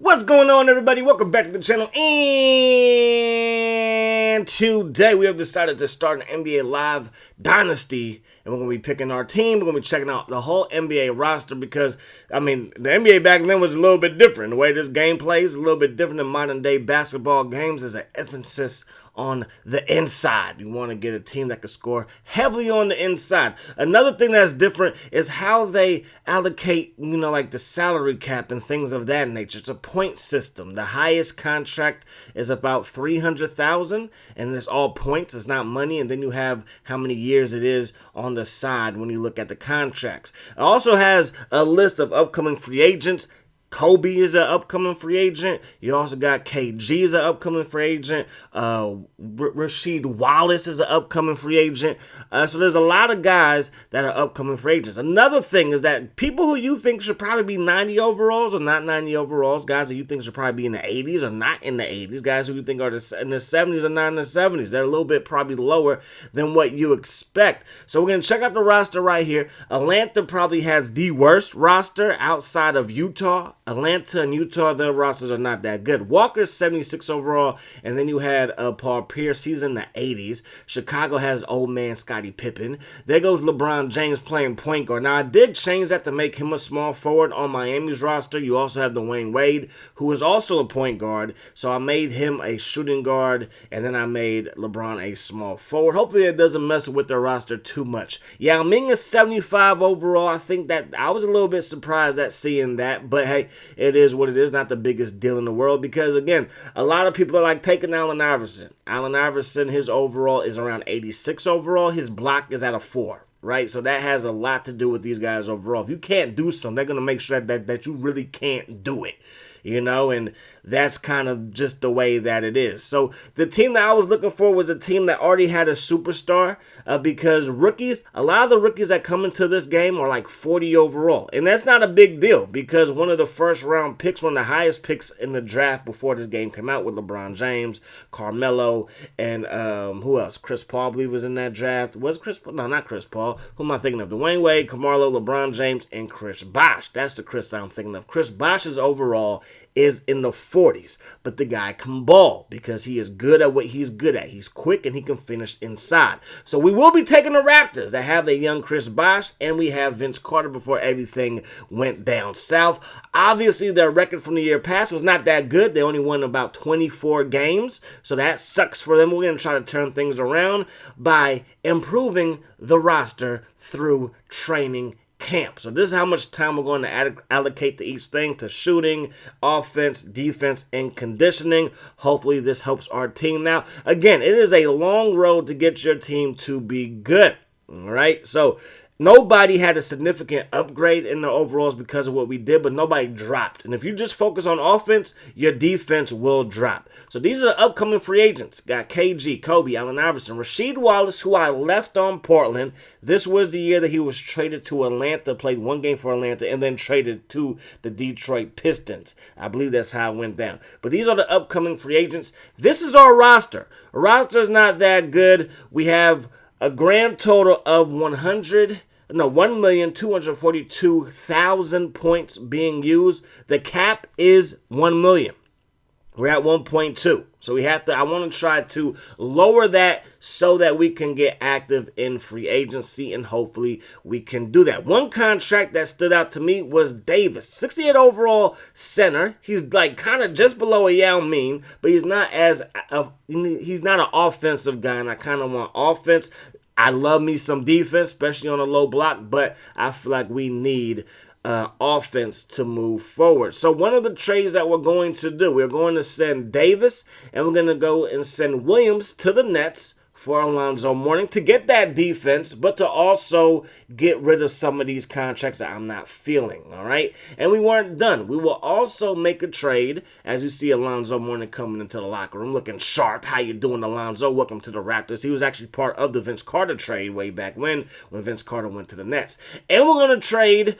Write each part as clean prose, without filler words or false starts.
What's going on, everybody? Welcome back to the channel, and today we have decided to start an NBA Live Dynasty, and we're going to be picking our team. We're going to be checking out the whole NBA roster because, the NBA back then was a little bit different. The way this game plays is a little bit different than modern-day basketball games. There's an emphasis on the inside. You want to get a team that can score heavily on the inside. Another thing that's different is how they allocate, like the salary cap and things of that nature. It's a point system. The highest contract is about $300,000, and it's all points. It's not money. And then you have how many years it is on the side when you look at the contracts. It also has a list of upcoming free agents. Kobe is an upcoming free agent. You also got KG is an upcoming free agent. Rasheed Wallace is an upcoming free agent. So there's a lot of guys that are upcoming free agents. Another thing is that people who you think should probably be 90 overalls or not 90 overalls, guys that you think should probably be in the 80s or not in the 80s, guys who you think are in the 70s or not in the 70s. They're a little bit probably lower than what you expect. So we're going to check out the roster right here. Atlanta probably has the worst roster outside of Utah. Atlanta and Utah, their rosters are not that good. Walker's 76 overall, and then you had Paul Pierce. He's in the 80s. Chicago has old man Scottie Pippen. There goes LeBron James playing point guard. Now, I did change that to make him a small forward on Miami's roster. You also have Dwayne Wade, who is also a point guard. So I made him a shooting guard, and then I made LeBron a small forward. Hopefully, it doesn't mess with their roster too much. Yao Ming is 75 overall. I think that I was a little bit surprised at seeing that, but hey, it is what it is. Not the biggest deal in the world because, again, a lot of people are like taking Allen Iverson. Allen Iverson, his overall is around 86 overall. His block is at a 4, right? So that has a lot to do with these guys overall. If you can't do something, they're going to make sure that you really can't do it. And that's kind of just the way that it is. So the team that I was looking for was a team that already had a superstar because rookies, a lot of the rookies that come into this game are like 40 overall. And that's not a big deal because one of the first round picks, one of the highest picks in the draft before this game came out with LeBron James, Carmelo, and who else? Chris Paul, I believe, was in that draft. Was Chris Paul? No, not Chris Paul. Who am I thinking of? Dwayne Wade, Carmelo, LeBron James, and Chris Bosh. That's the Chris I'm thinking of. Chris Bosh's overall is in the 40s, but the guy can ball because he is good at what he's good at. He's quick and he can finish inside. So we will be taking the Raptors that have the young Chris Bosh, and we have Vince Carter before everything went down south. Obviously, their record from the year past was not that good. They only won about 24 games, so that sucks for them. We're going to try to turn things around by improving the roster through training camp. So this is how much time we're going to allocate to each thing, to shooting, offense, defense, and conditioning. Hopefully this helps our team. Now, again, it is a long road to get your team to be good. All right, so nobody had a significant upgrade in the overalls because of what we did, but nobody dropped. And if you just focus on offense, your defense will drop. So these are the upcoming free agents. Got KG, Kobe, Allen Iverson, Rasheed Wallace, who I left on Portland. This was the year that he was traded to Atlanta, played one game for Atlanta, and then traded to the Detroit Pistons. I believe that's how it went down. But these are the upcoming free agents. This is our roster. Our roster is not that good. We have a grand total of 1,242,000 points being used. The cap is 1 million. We're at 1.2. So I want to try to lower that so that we can get active in free agency, and hopefully we can do that. One contract that stood out to me was Davis, 68 overall center. He's like kind of just below a Yao Ming, but he's not he's not an offensive guy, and I kind of want offense. I love me some defense, especially on a low block, but I feel like we need offense to move forward. So one of the trades that we're going to do, we're going to send Davis, and we're going to go and send Williams to the Nets for Alonzo Mourning to get that defense, but to also get rid of some of these contracts that I'm not feeling, all right? And we weren't done. We will also make a trade, as you see Alonzo Mourning coming into the locker room looking sharp. How you doing, Alonzo? Welcome to the Raptors. He was actually part of the Vince Carter trade way back when Vince Carter went to the Nets. And we're going to trade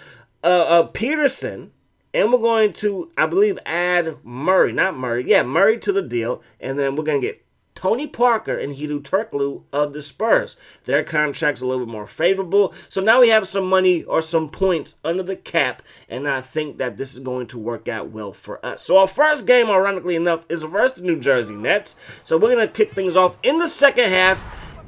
Peterson, and we're going to, I believe, add Murray to the deal, and then we're going to get Tony Parker and Hedo Turkoglu of the Spurs. Their contract's a little bit more favorable. So now we have some money or some points under the cap, and I think that this is going to work out well for us. So our first game, ironically enough, is versus the New Jersey Nets. So we're going to kick things off in the second half,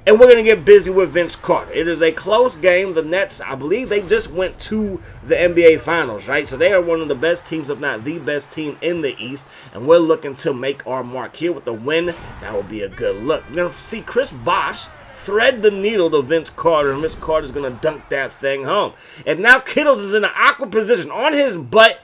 and we're going to get busy with Vince Carter. It is a close game. The Nets, I believe they just went to the NBA Finals, right? So they are one of the best teams, if not the best team in the East. And we're looking to make our mark here with a win. That will be a good look. We're going to see Chris Bosh thread the needle to Vince Carter, and Vince Carter's going to dunk that thing home. And now Kittles is in an awkward position on his butt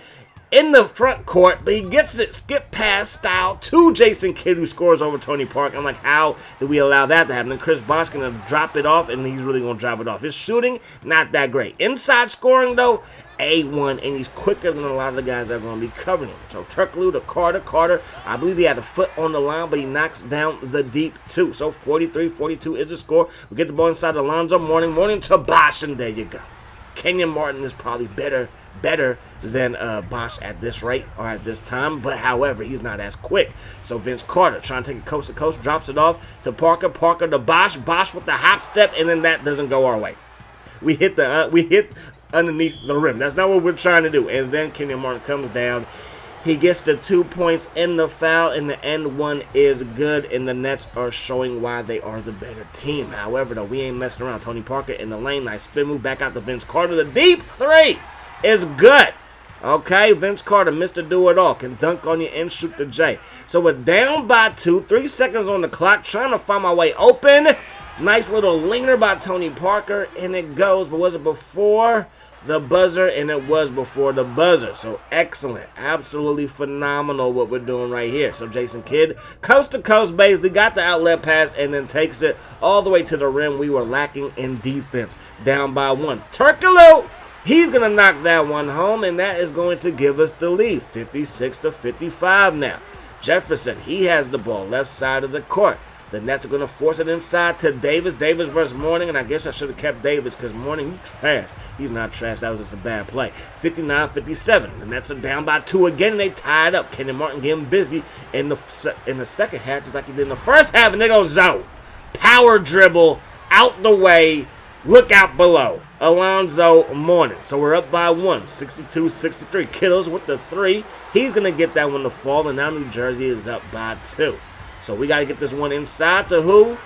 in the front court, but he gets it skip pass style to Jason Kidd, who scores over Tony Parker. I'm like, how did we allow that to happen? And Chris Bosh going to drop it off, and he's really going to drop it off. His shooting, not that great. Inside scoring, though, A1, and he's quicker than a lot of the guys that are going to be covering him. So Turkoglu to Carter. Carter, I believe he had a foot on the line, but he knocks down the deep two. So 43-42 is the score. We get the ball inside Alonzo Mourning to Bosh, and there you go. Kenyon Martin is probably better than Bosh at this rate or at this time, but however, he's not as quick. So Vince Carter trying to take it coast to coast, drops it off to Parker to Bosh with the hop step, and then that doesn't go our way. We hit underneath the rim. That's not what we're trying to do. And then Kenyon Martin comes down. He gets the 2 points in the foul, and the end one is good, and the Nets are showing why they are the better team. However, though, we ain't messing around. Tony Parker in the lane, nice spin move back out to Vince Carter. The deep three is good. Okay, Vince Carter, Mr. Do-It-All, can dunk on you and shoot the J. So we're down by 2, 3 seconds on the clock, trying to find my way open. Nice little linger by Tony Parker, and it goes, but was it before the buzzer? And it was before the buzzer. So excellent, absolutely phenomenal what we're doing right here. So Jason Kidd, coast to coast, basically got the outlet pass and then takes it all the way to the rim. We were lacking in defense, down by 1. Turkoglu, he's going to knock that one home, and that is going to give us the lead, 56-55 now. Jefferson, he has the ball left side of the court. The Nets are going to force it inside to Davis. Davis versus Mourning, and I guess I should have kept Davis because Mourning, you trash. He's not trash. That was just a bad play. 59-57. The Nets are down by 2 again, and they tie it up. Kenyon Martin getting busy in the second half, just like he did in the first half, and they go zone. Power dribble, out the way, look out below. Alonzo Mourning. So we're up by 1, 62-63. Kittles with the 3. He's going to get that one to fall, and now New Jersey is up by 2. So we got to get this one inside to who?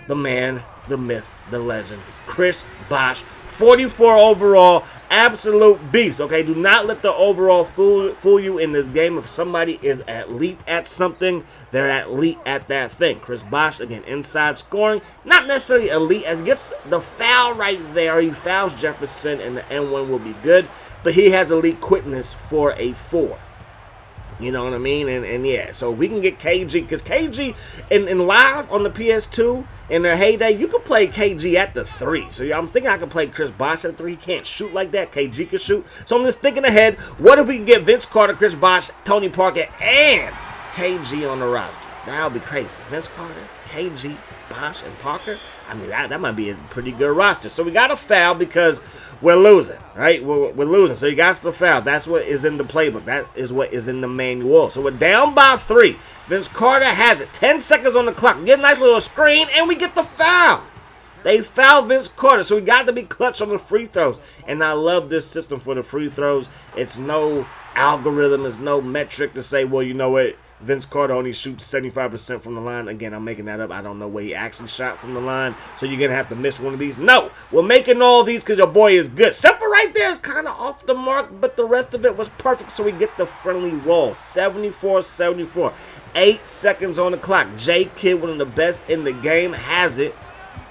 The man, the myth, the legend, Chris Bosh. 44 overall, absolute beast. Okay, do not let the overall fool you in this game. If somebody is elite at something, they're elite at that thing. Chris Bosh, again, inside scoring. Not necessarily elite, as he gets the foul right there. He fouls Jefferson, and the N1 will be good. But he has elite quickness for a 4. You know what I mean? And yeah, so if we can get KG, because KG in live on the PS2 in their heyday, you can play KG at the 3. So I'm thinking I can play Chris Bosh at the 3. He can't shoot like that. KG can shoot. So I'm just thinking ahead. What if we can get Vince Carter, Chris Bosh, Tony Parker, and KG on the roster? That would be crazy. Vince Carter, KG, Bosh, and Parker. I mean, that might be a pretty good roster. So we got a foul because we're losing, right? We're losing. So you got the foul. That's what is in the playbook. That is what is in the manual. So we're down by 3. Vince Carter has it. 10 seconds on the clock. We get a nice little screen, and we get the foul. They foul Vince Carter. So we got to be clutch on the free throws. And I love this system for the free throws. It's no algorithm. It's no metric to say, well, you know what? Vince Carter only shoots 75% from the line. Again, I'm making that up. I don't know where he actually shot from the line. So you're going to have to miss one of these. No, we're making all these because your boy is good. Simple right there is kind of off the mark, but the rest of it was perfect. So we get the friendly roll. 74-74. 8 seconds on the clock. J. Kidd, one of the best in the game, has it.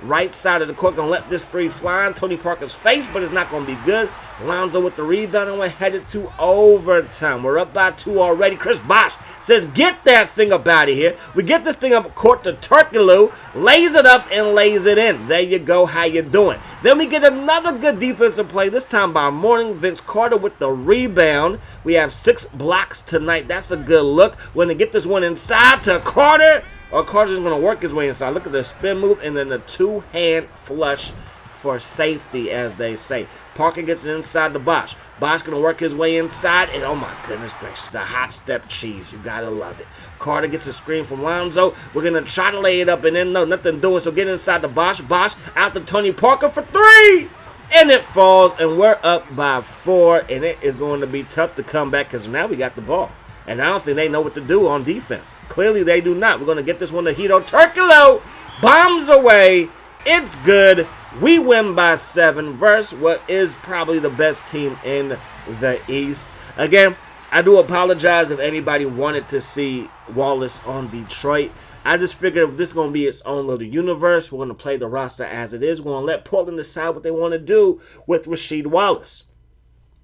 Right side of the court, going to let this 3 fly in Tony Parker's face, but it's not going to be good. Lonzo with the rebound, and we're headed to overtime. We're up by 2 already. Chris Bosh says, get that thing up out of here. We get this thing up court to Turkoglu, lays it up and lays it in. There you go. How you doing? Then we get another good defensive play, this time by Mourning. Vince Carter with the rebound. We have 6 blocks tonight. That's a good look. We're going to get this one inside to Carter. Or Carter's going to work his way inside. Look at the spin move and then the 2-hand flush for safety, as they say. Parker gets it inside the Bosch. Bosch going to work his way inside, and oh my goodness gracious, the hop step cheese. You got to love it. Carter gets a screen from Lonzo. We're going to try to lay it up, and then no, nothing doing, so get inside the Bosch. Bosch out to Tony Parker for 3, and it falls, and we're up by 4, and it is going to be tough to come back because now we got the ball. And I don't think they know what to do on defense. Clearly, they do not. We're going to get this one to Hedo Turkoglu. Bombs away. It's good. We win by 7 versus what is probably the best team in the East. Again, I do apologize if anybody wanted to see Wallace on Detroit. I just figured if this is going to be its own little universe, we're going to play the roster as it is. We're going to let Portland decide what they want to do with Rasheed Wallace.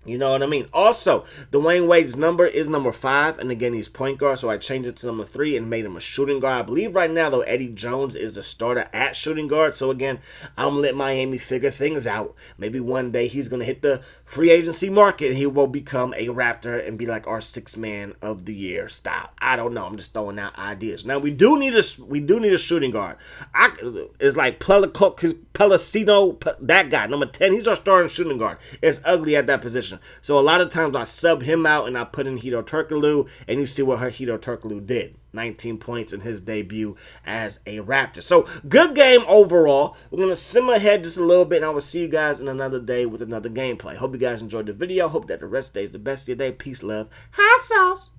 You know what I mean? Also, Dwayne Wade's number is number 5, and again, he's point guard, so I changed it to number 3 and made him a shooting guard. I believe right now, though, Eddie Jones is the starter at shooting guard, so again, I'm going to let Miami figure things out. Maybe one day he's going to hit the free agency market, and he will become a Raptor and be like our 6th man of the year style. I don't know. I'm just throwing out ideas. Now, we do need a shooting guard. It's like Pellicino, that guy, number 10. He's our starting shooting guard. It's ugly at that position. So a lot of times I sub him out and I put in Hedo Turkoglu, and you see what Hedo Turkoglu did. 19 points in his debut as a Raptor. So good game overall. We're going to simmer ahead just a little bit, and I will see you guys in another day with another gameplay. Hope you guys enjoyed the video. Hope that the rest of the day is the best of your day. Peace, love, hot sauce.